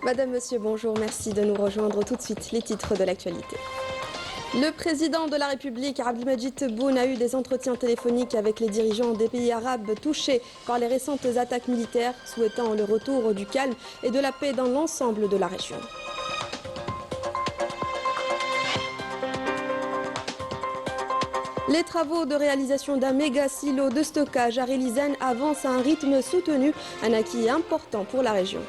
Madame, Monsieur, bonjour, merci de nous rejoindre tout de suite. Les titres de l'actualité. Le président de la République, Abdelmadjid Tebboune, a eu des entretiens téléphoniques avec les dirigeants des pays arabes touchés par les récentes attaques militaires, souhaitant le retour du calme et de la paix dans l'ensemble de la région. Les travaux de réalisation d'un méga silo de stockage à Relizane avancent à un rythme soutenu, un acquis important pour la région.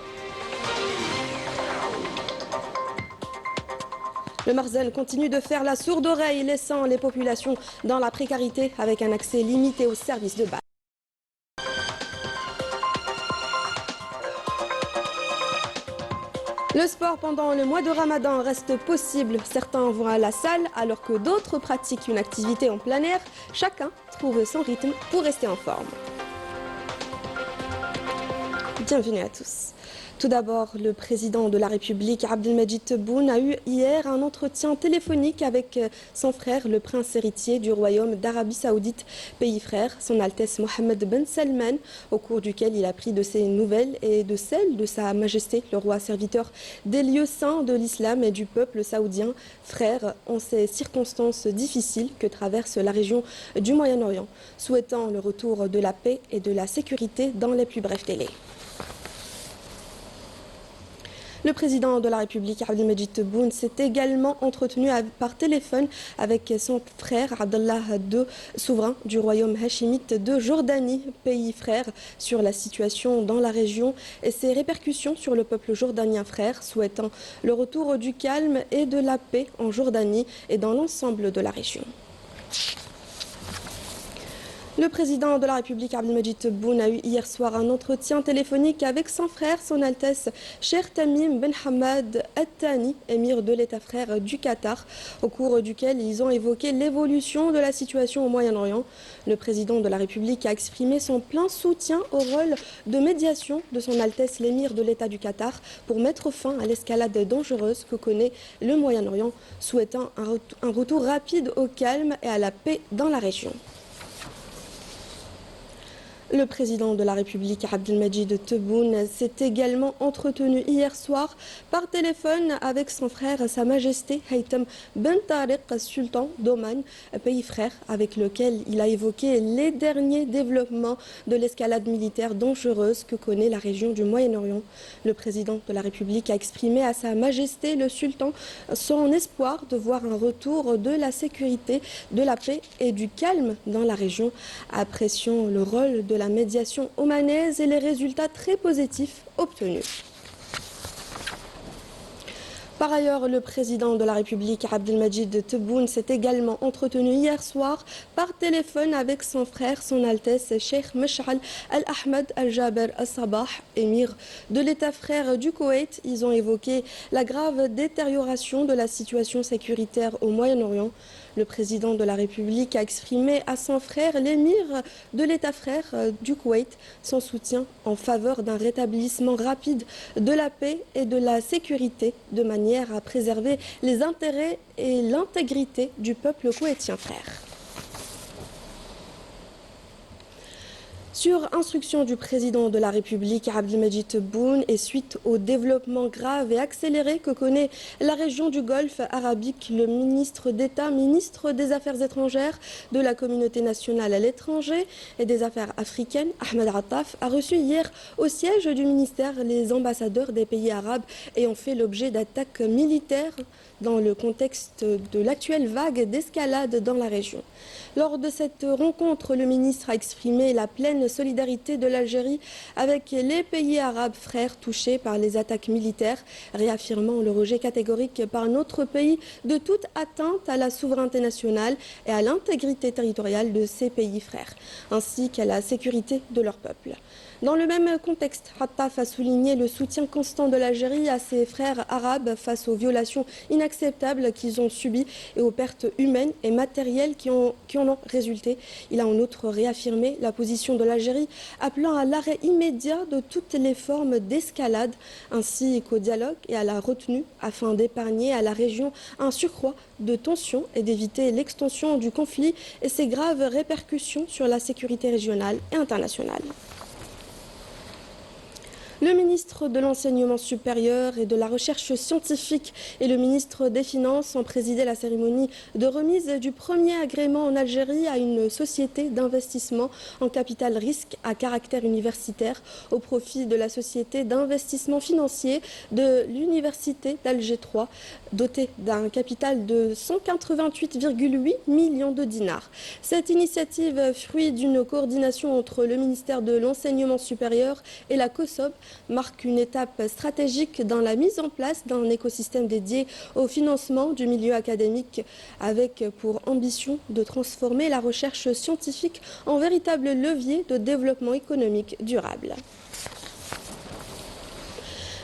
Le Marzane continue de faire la sourde oreille, laissant les populations dans la précarité avec un accès limité aux services de base. Le sport pendant le mois de Ramadan reste possible. Certains vont à la salle alors que d'autres pratiquent une activité en plein air. Chacun trouve son rythme pour rester en forme. Bienvenue à tous. Tout d'abord, le président de la République, Abdelmadjid Tebboune, a eu hier un entretien téléphonique avec son frère, le prince héritier du royaume d'Arabie Saoudite, pays frère, son Altesse Mohammed Ben Salman, au cours duquel il a pris de ses nouvelles et de celles de Sa Majesté, le roi serviteur des lieux saints de l'islam et du peuple saoudien, frère en ces circonstances difficiles que traverse la région du Moyen-Orient, souhaitant le retour de la paix et de la sécurité dans les plus brefs délais. Le président de la République, Abdelmadjid Tebboune, s'est également entretenu par téléphone avec son frère Abdallah II, souverain du royaume hachimite de Jordanie, pays frère, sur la situation dans la région et ses répercussions sur le peuple jordanien frère, souhaitant le retour du calme et de la paix en Jordanie et dans l'ensemble de la région. Le président de la République, Abdelmadjid Tebboune, a eu hier soir un entretien téléphonique avec son frère, son Altesse Cheikh Tamim Ben Hamad Al-Thani, émir de l'État frère du Qatar, au cours duquel ils ont évoqué l'évolution de la situation au Moyen-Orient. Le président de la République a exprimé son plein soutien au rôle de médiation de son Altesse l'émir de l'État du Qatar pour mettre fin à l'escalade dangereuse que connaît le Moyen-Orient, souhaitant un retour rapide au calme et à la paix dans la région. Le président de la République, Abdelmadjid Tebboune, s'est également entretenu hier soir par téléphone avec son frère, Sa Majesté Haytham Ben Tariq, sultan d'Oman, pays frère, avec lequel il a évoqué les derniers développements de l'escalade militaire dangereuse que connaît la région du Moyen-Orient. Le président de la République a exprimé à Sa Majesté le sultan son espoir de voir un retour de la sécurité, de la paix et du calme dans la région, appréciant le rôle de la médiation omanaise et les résultats très positifs obtenus. Par ailleurs, le président de la République, Abdelmadjid Tebboune, s'est également entretenu hier soir par téléphone avec son frère, son Altesse Cheikh Mesh'al Al-Ahmed Al-Jaber Al-Sabah, émir de l'État frère du Koweït. Ils ont évoqué la grave détérioration de la situation sécuritaire au Moyen-Orient. Le président de la République a exprimé à son frère, l'émir de l'État frère du Koweït, son soutien en faveur d'un rétablissement rapide de la paix et de la sécurité, de manière à préserver les intérêts et l'intégrité du peuple koweïtien frère. Sur instruction du président de la République, Abdelmadjid Tebboune, et suite au développement grave et accéléré que connaît la région du Golfe arabique, le ministre d'État, ministre des Affaires étrangères, de la communauté nationale à l'étranger et des Affaires africaines, Ahmed Attaf, a reçu hier au siège du ministère les ambassadeurs des pays arabes ayant fait l'objet d'attaques militaires dans le contexte de l'actuelle vague d'escalade dans la région. Lors de cette rencontre, le ministre a exprimé la pleine solidarité de l'Algérie avec les pays arabes frères touchés par les attaques militaires, réaffirmant le rejet catégorique par notre pays de toute atteinte à la souveraineté nationale et à l'intégrité territoriale de ces pays frères, ainsi qu'à la sécurité de leur peuple. Dans le même contexte, Attaf a souligné le soutien constant de l'Algérie à ses frères arabes face aux violations inacceptables qu'ils ont subies et aux pertes humaines et matérielles qui en ont résulté. Il a en outre réaffirmé la position de l'Algérie, appelant à l'arrêt immédiat de toutes les formes d'escalade, ainsi qu'au dialogue et à la retenue, afin d'épargner à la région un surcroît de tensions et d'éviter l'extension du conflit et ses graves répercussions sur la sécurité régionale et internationale. Le ministre de l'Enseignement supérieur et de la Recherche scientifique et le ministre des Finances ont présidé la cérémonie de remise du premier agrément en Algérie à une société d'investissement en capital risque à caractère universitaire au profit de la société d'investissement financier de l'Université d'Alger 3, dotée d'un capital de 188,8 millions de dinars. Cette initiative, fruit d'une coordination entre le ministère de l'Enseignement supérieur et la COSOB, marque une étape stratégique dans la mise en place d'un écosystème dédié au financement du milieu académique avec pour ambition de transformer la recherche scientifique en véritable levier de développement économique durable.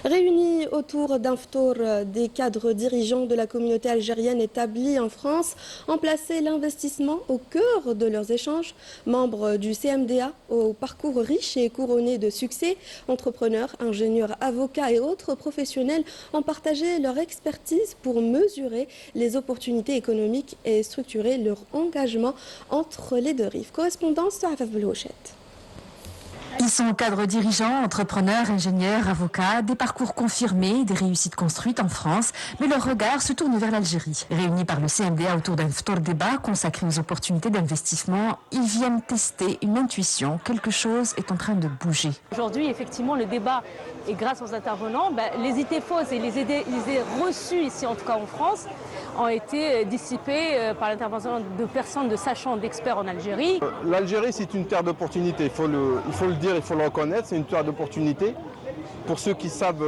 Réunis autour d'un phtor, des cadres dirigeants de la communauté algérienne établie en France ont placé l'investissement au cœur de leurs échanges. Membres du CMDA, au parcours riche et couronné de succès, entrepreneurs, ingénieurs, avocats et autres professionnels ont partagé leur expertise pour mesurer les opportunités économiques et structurer leur engagement entre les deux rives. Correspondance à Afaf Belhouchet. Ils sont cadres dirigeants, entrepreneurs, ingénieurs, avocats, des parcours confirmés, des réussites construites en France, mais leur regard se tourne vers l'Algérie. Réunis par le CMDA autour d'un phtor débat consacré aux opportunités d'investissement, ils viennent tester une intuition. Quelque chose est en train de bouger. Aujourd'hui, effectivement, le débat, et grâce aux intervenants, les idées fausses et les idées reçues ici, en tout cas en France, ont été dissipées par l'intervention de personnes de sachants, d'experts en Algérie. L'Algérie, c'est une terre d'opportunité, il faut le dire, il faut le reconnaître, c'est une terre d'opportunité pour ceux qui savent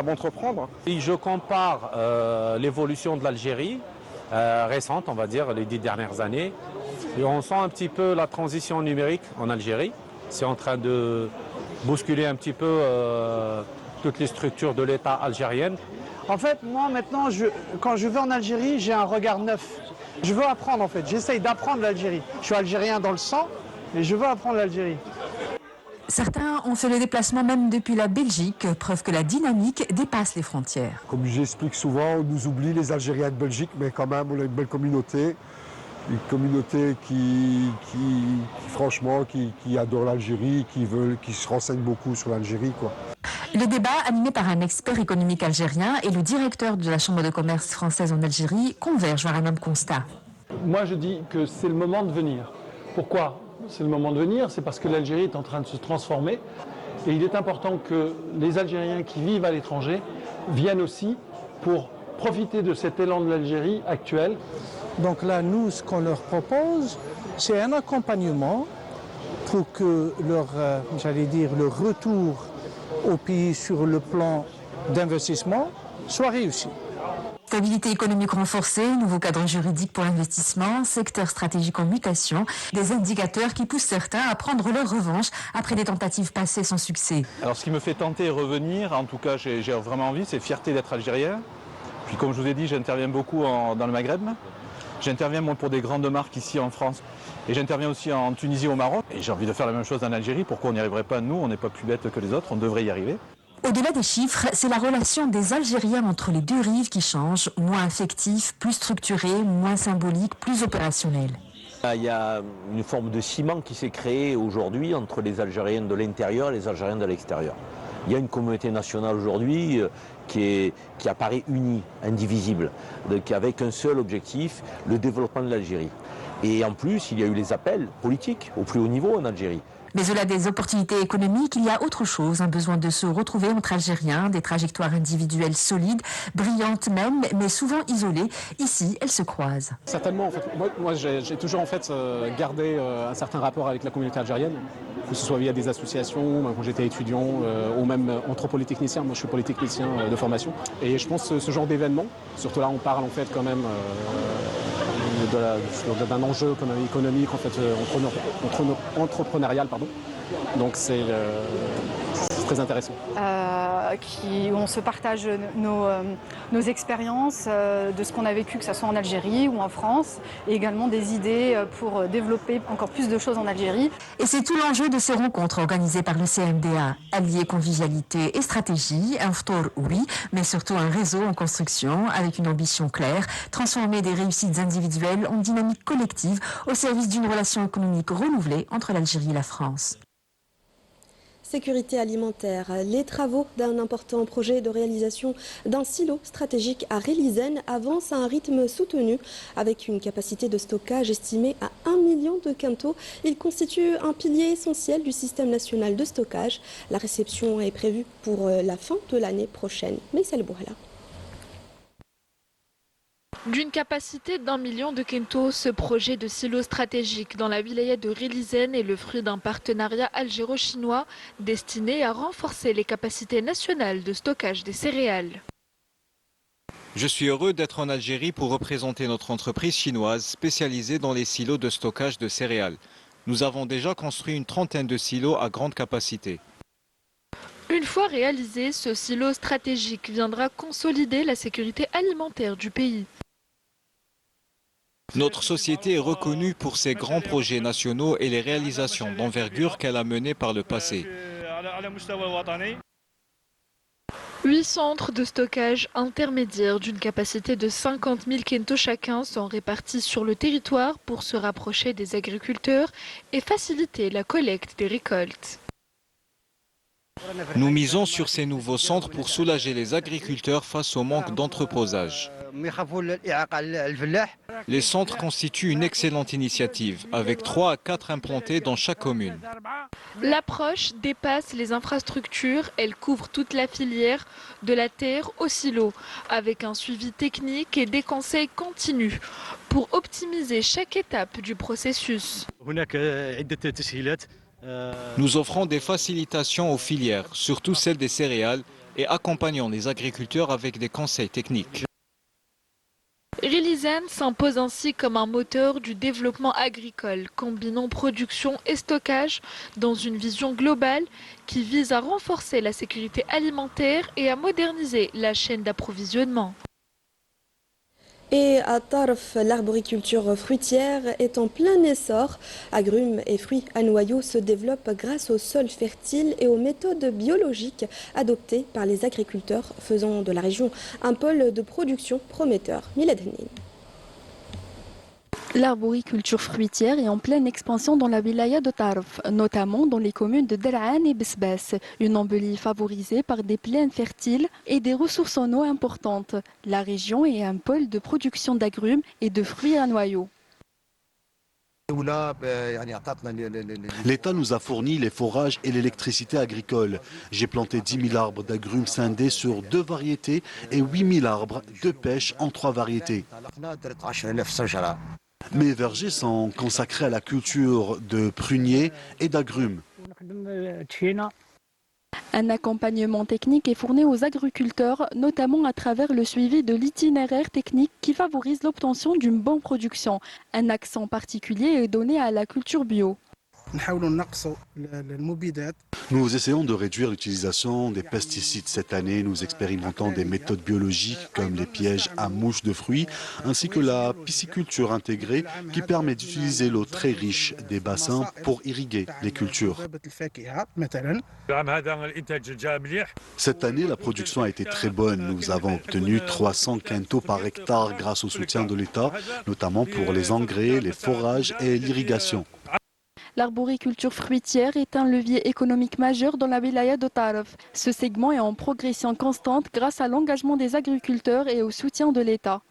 entreprendre. Et je compare l'évolution de l'Algérie récente, on va dire, les 10 dernières années, et on sent un petit peu la transition numérique en Algérie. C'est en train de bousculer un petit peu toutes les structures de l'État algérienne. En fait, moi maintenant, quand je vais en Algérie, j'ai un regard neuf. Je veux apprendre en fait, j'essaye d'apprendre l'Algérie. Je suis algérien dans le sang, mais je veux apprendre l'Algérie. Certains ont fait le déplacement même depuis la Belgique, preuve que la dynamique dépasse les frontières. Comme j'explique souvent, on nous oublie les Algériens de Belgique, mais quand même, on a une belle communauté. Une communauté qui franchement, qui adore l'Algérie, qui se renseigne beaucoup sur l'Algérie, quoi. Le débat, animé par un expert économique algérien et le directeur de la Chambre de commerce française en Algérie, convergent vers un même constat. Moi, je dis que c'est le moment de venir. Pourquoi c'est le moment de venir? C'est parce que l'Algérie est en train de se transformer et il est important que les Algériens qui vivent à l'étranger viennent aussi pour profiter de cet élan de l'Algérie actuelle. Donc là, nous, ce qu'on leur propose, c'est un accompagnement pour que leur retour au pays sur le plan d'investissement soit réussi. Stabilité économique renforcée, nouveau cadre juridique pour l'investissement, secteur stratégique en mutation, des indicateurs qui poussent certains à prendre leur revanche après des tentatives passées sans succès. Alors ce qui me fait tenter et revenir, en tout cas j'ai vraiment envie, c'est fierté d'être algérien. Puis comme je vous ai dit, j'interviens beaucoup dans le Maghreb. J'interviens moi pour des grandes marques ici en France et j'interviens aussi en Tunisie au Maroc. Et j'ai envie de faire la même chose en Algérie. Pourquoi on n'y arriverait pas nous? On n'est pas plus bêtes que les autres, on devrait y arriver. Au-delà des chiffres, c'est la relation des Algériens entre les deux rives qui change, moins affectif, plus structuré, moins symbolique, plus opérationnel. Il y a une forme de ciment qui s'est créé aujourd'hui entre les Algériens de l'intérieur et les Algériens de l'extérieur. Il y a une communauté nationale aujourd'hui qui apparaît unie, indivisible, avec un seul objectif, le développement de l'Algérie. Et en plus, il y a eu les appels politiques au plus haut niveau en Algérie. Mais au-delà des opportunités économiques, il y a autre chose, un besoin de se retrouver entre Algériens, des trajectoires individuelles solides, brillantes même, mais souvent isolées. Ici, elles se croisent. Certainement, en fait, moi j'ai toujours en fait gardé un certain rapport avec la communauté algérienne, que ce soit via des associations, quand j'étais étudiant, ou même entre polytechnicien. Moi, je suis polytechnicien de formation. Et je pense que ce genre d'événement, surtout là, on parle en fait quand même d'un enjeu économique, en fait, entrepreneurial, pardon. Donc c'est très intéressant. Où on se partage nos expériences de ce qu'on a vécu, que ce soit en Algérie ou en France, et également des idées pour développer encore plus de choses en Algérie. Et c'est tout l'enjeu de ces rencontres organisées par le CMDA. Allier convivialité et stratégie, un phtor oui, mais surtout un réseau en construction avec une ambition claire, transformer des réussites individuelles en dynamique collective au service d'une relation économique renouvelée entre l'Algérie et la France. sécurité alimentaire. Les travaux d'un important projet de réalisation d'un silo stratégique à Rélizen avancent à un rythme soutenu. Avec une capacité de stockage estimée à 1 million de quintaux, il constitue un pilier essentiel du système national de stockage. La réception est prévue pour la fin de l'année prochaine. Maïsal Bouhala. D'une capacité d'1 million de quintaux, ce projet de silo stratégique dans la wilaya de Rélizen est le fruit d'un partenariat algéro-chinois destiné à renforcer les capacités nationales de stockage des céréales. Je suis heureux d'être en Algérie pour représenter notre entreprise chinoise spécialisée dans les silos de stockage de céréales. Nous avons déjà construit une trentaine de silos à grande capacité. Une fois réalisé, ce silo stratégique viendra consolider la sécurité alimentaire du pays. Notre société est reconnue pour ses grands projets nationaux et les réalisations d'envergure qu'elle a menées par le passé. 8 centres de stockage intermédiaires d'une capacité de 50 000 quintaux chacun sont répartis sur le territoire pour se rapprocher des agriculteurs et faciliter la collecte des récoltes. Nous misons sur ces nouveaux centres pour soulager les agriculteurs face au manque d'entreposage. Les centres constituent une excellente initiative, avec 3 à 4 implantés dans chaque commune. L'approche dépasse les infrastructures, elle couvre toute la filière, de la terre au silo, avec un suivi technique et des conseils continus pour optimiser chaque étape du processus. Nous offrons des facilitations aux filières, surtout celles des céréales, et accompagnons les agriculteurs avec des conseils techniques. Rélizen s'impose ainsi comme un moteur du développement agricole, combinant production et stockage dans une vision globale qui vise à renforcer la sécurité alimentaire et à moderniser la chaîne d'approvisionnement. Et à Tarf, l'arboriculture fruitière est en plein essor. Agrumes et fruits à noyaux se développent grâce au sol fertile et aux méthodes biologiques adoptées par les agriculteurs, faisant de la région un pôle de production prometteur. Milad Hennin. L'arboriculture fruitière est en pleine expansion dans la wilaya de Tarf, notamment dans les communes de Der'an et Besbès, une embellie favorisée par des plaines fertiles et des ressources en eau importantes. La région est un pôle de production d'agrumes et de fruits à noyaux. L'État nous a fourni les forages et l'électricité agricole. J'ai planté 10 000 arbres d'agrumes scindés sur 2 variétés et 8 000 arbres de pêche en 3 variétés. Mes vergers sont consacrés à la culture de pruniers et d'agrumes. Un accompagnement technique est fourni aux agriculteurs, notamment à travers le suivi de l'itinéraire technique qui favorise l'obtention d'une bonne production. Un accent particulier est donné à la culture bio. Nous essayons de réduire l'utilisation des pesticides cette année. Nous expérimentons des méthodes biologiques comme les pièges à mouches de fruits ainsi que la pisciculture intégrée qui permet d'utiliser l'eau très riche des bassins pour irriguer les cultures. Cette année, la production a été très bonne. Nous avons obtenu 300 quintaux par hectare grâce au soutien de l'État, notamment pour les engrais, les forages et l'irrigation. L'arboriculture fruitière est un levier économique majeur dans la wilaya de Tarf. Ce segment est en progression constante grâce à l'engagement des agriculteurs et au soutien de l'État.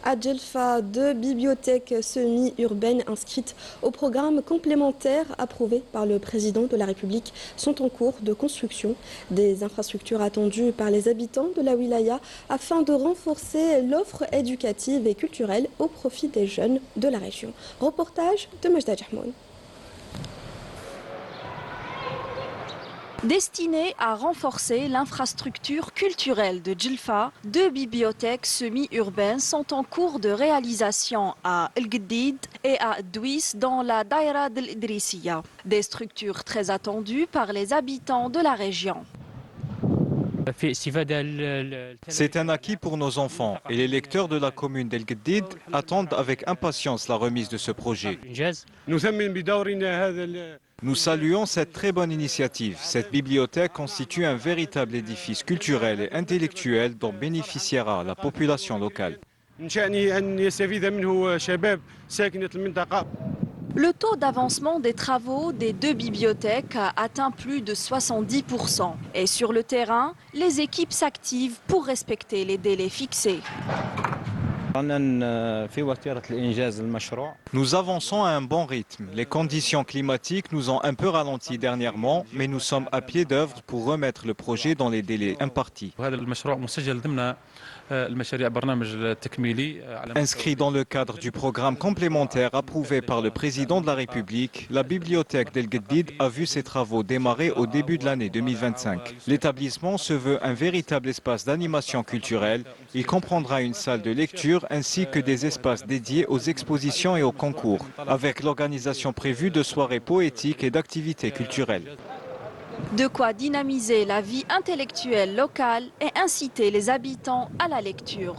À Djelfa, 2 bibliothèques semi-urbaines inscrites au programme complémentaire approuvé par le président de la République sont en cours de construction. Des infrastructures attendues par les habitants de la wilaya afin de renforcer l'offre éducative et culturelle au profit des jeunes de la région. Reportage de Majda Jahmoun. Destiné à renforcer l'infrastructure culturelle de Djelfa, 2 bibliothèques semi-urbaines sont en cours de réalisation à El Gdid et à Douis dans la Daïra d'El Idrissiya. Des structures très attendues par les habitants de la région. C'est un acquis pour nos enfants et les lecteurs de la commune d'El Gdid attendent avec impatience la remise de ce projet. Nous saluons cette très bonne initiative. Cette bibliothèque constitue un véritable édifice culturel et intellectuel dont bénéficiera la population locale. Le taux d'avancement des travaux des 2 bibliothèques a atteint plus de 70%. Et sur le terrain, les équipes s'activent pour respecter les délais fixés. Nous avançons à un bon rythme. Les conditions climatiques nous ont un peu ralenti dernièrement, mais nous sommes à pied d'œuvre pour remettre le projet dans les délais impartis. Inscrit dans le cadre du programme complémentaire approuvé par le président de la République, la bibliothèque d'El Gdid a vu ses travaux démarrer au début de l'année 2025. L'établissement se veut un véritable espace d'animation culturelle. Il comprendra une salle de lecture ainsi que des espaces dédiés aux expositions et aux concours, avec l'organisation prévue de soirées poétiques et d'activités culturelles. De quoi dynamiser la vie intellectuelle locale et inciter les habitants à la lecture.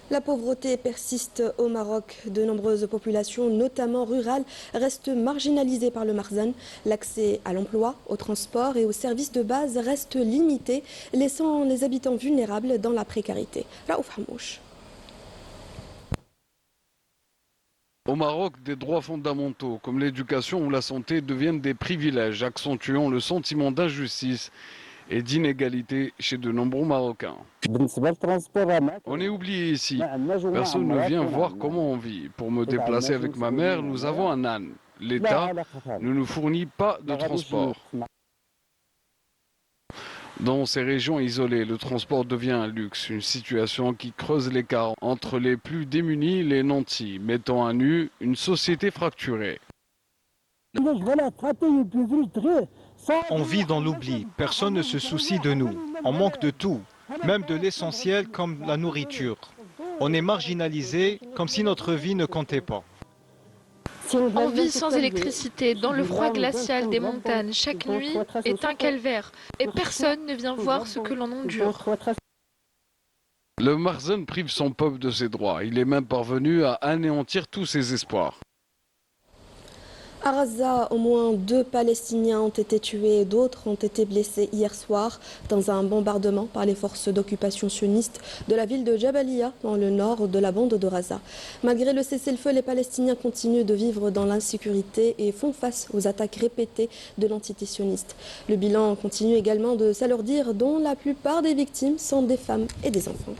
La pauvreté persiste au Maroc. De nombreuses populations, notamment rurales, restent marginalisées par le Marzan. L'accès à l'emploi, au transport et aux services de base reste limité, laissant les habitants vulnérables dans la précarité. Raouf Hamouche. Au Maroc, des droits fondamentaux comme l'éducation ou la santé deviennent des privilèges, accentuant le sentiment d'injustice et d'inégalité chez de nombreux Marocains. On est oublié ici. Personne ne vient voir comment on vit. Pour me déplacer avec ma mère, nous avons un âne. L'État ne nous fournit pas de transport. Dans ces régions isolées, le transport devient un luxe, une situation qui creuse l'écart entre les plus démunis et les nantis, mettant à nu une société fracturée. On vit dans l'oubli, personne ne se soucie de nous. On manque de tout, même de l'essentiel comme la nourriture. On est marginalisé comme si notre vie ne comptait pas. On vit sans électricité, dans le froid glacial des montagnes. Chaque nuit est un calvaire et personne ne vient voir ce que l'on endure. Le Marzan prive son peuple de ses droits. Il est même parvenu à anéantir tous ses espoirs. À Gaza, au moins 2 Palestiniens ont été tués et d'autres ont été blessés hier soir dans un bombardement par les forces d'occupation sionistes de la ville de Jabalia dans le nord de la bande de Gaza. Malgré le cessez-le-feu, les Palestiniens continuent de vivre dans l'insécurité et font face aux attaques répétées de l'entité sioniste. Le bilan continue également de s'alourdir, dont la plupart des victimes sont des femmes et des enfants.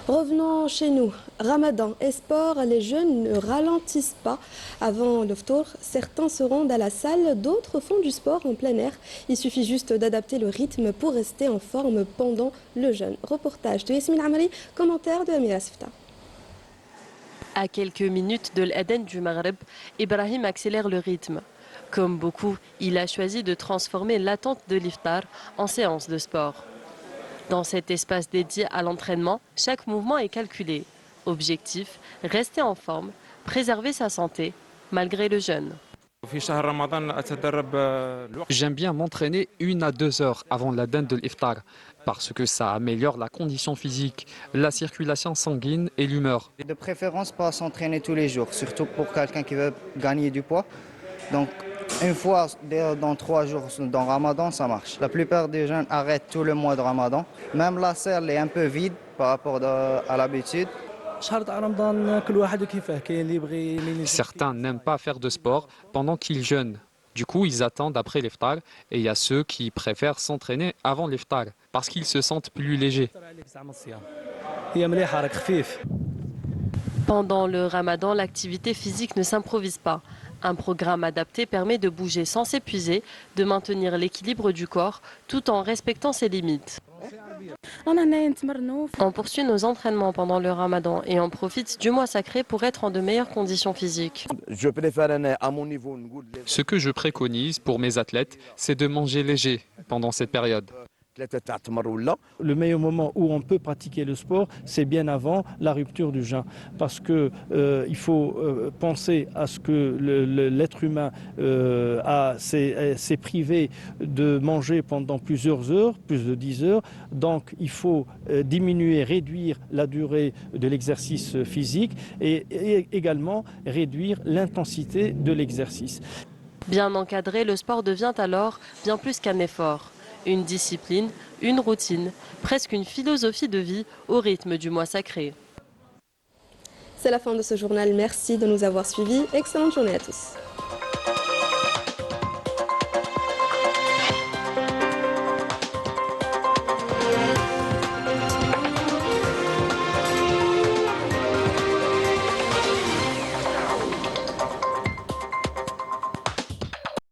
Revenons chez nous. Ramadan et sport, les jeunes ne ralentissent pas. Avant le ftour, certains se rendent à la salle, d'autres font du sport en plein air. Il suffit juste d'adapter le rythme pour rester en forme pendant le jeûne. Reportage de Yasmine Amri, commentaire de Amira Sifta. À quelques minutes de l'Aden du Maghreb, Ibrahim accélère le rythme. Comme beaucoup, il a choisi de transformer l'attente de l'iftar en séance de sport. Dans cet espace dédié à l'entraînement, chaque mouvement est calculé. Objectif, rester en forme, préserver sa santé, malgré le jeûne. J'aime bien m'entraîner 1 à 2 heures avant l'Aden de l'iftar, parce que ça améliore la condition physique, la circulation sanguine et l'humeur. De préférence pas s'entraîner tous les jours, surtout pour quelqu'un qui veut gagner du poids. Donc une fois dans 3 jours dans Ramadan, ça marche. La plupart des jeunes arrêtent tout le mois de Ramadan. Même la salle est un peu vide par rapport à l'habitude. Certains n'aiment pas faire de sport pendant qu'ils jeûnent. Du coup, ils attendent après l'iftar et il y a ceux qui préfèrent s'entraîner avant l'iftar parce qu'ils se sentent plus légers. Pendant le ramadan, l'activité physique ne s'improvise pas. Un programme adapté permet de bouger sans s'épuiser, de maintenir l'équilibre du corps tout en respectant ses limites. On poursuit nos entraînements pendant le ramadan et on profite du mois sacré pour être en de meilleures conditions physiques. Je préfère à mon niveau une goutte. Ce que je préconise pour mes athlètes, c'est de manger léger pendant cette période. Le meilleur moment où on peut pratiquer le sport, c'est bien avant la rupture du jeûne. Parce que il faut penser à ce que l'être humain s'est privé de manger pendant plusieurs heures, plus de 10 heures. Donc il faut diminuer, réduire la durée de l'exercice physique et également réduire l'intensité de l'exercice. Bien encadré, le sport devient alors bien plus qu'un effort. Une discipline, une routine, presque une philosophie de vie au rythme du mois sacré. C'est la fin de ce journal. Merci de nous avoir suivis. Excellente journée à tous.